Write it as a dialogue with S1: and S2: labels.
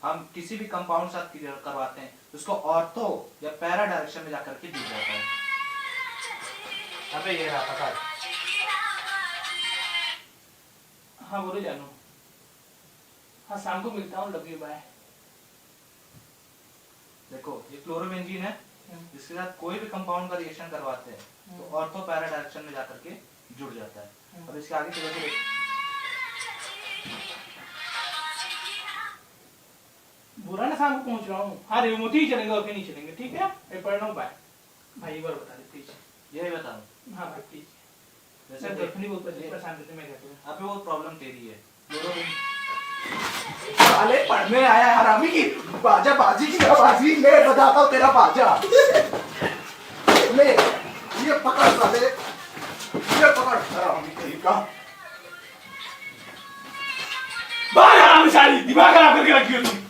S1: हम किसी भी कंपाउंड साथ करवाते हैं तो उसको ऑर्थो या पैरा डायरेक्शन में जाकर के जुड़ जाता है। अबे ये रहा पकड़।
S2: हाँ बोलो जानू। हाँ शाम को मिलता हूँ, लव यू बाय।
S1: देखो ये क्लोरोबेंजीन है, इसके साथ कोई भी कंपाउंड का रिएक्शन करवाते हैं तो ऑर्थो पैरा डायरेक्शन में जाकर के जुड़ जाता है। अब इसके आगे चलो तो
S2: बुरा ना शाम को पहुंच रहा हूँ। हाँ रेवमती ही चलेंगे और फिर नहीं चलेंगे, ठीक है? मैं पढ़ रहा हूँ, बाय। भाई एक बार बता दे प्लीज।
S1: यही बताओ।
S2: हाँ भाई प्लीज।
S1: जैसे
S2: डेफिनेटली बहुत परेशान रहते मैं कहता हूँ।
S1: अबे वो प्रॉब्लम तेरी है।
S3: साले पढ़ने आया हरामी की बाजा बाजी की बाजी, मैं बजाता हूँ तेरा बाजा। ले ये पकड़ साले, ये पकड़ हरामी कहीं का।
S2: बाहर हरामी साली, दिमाग खराब करके रखी हो तुम।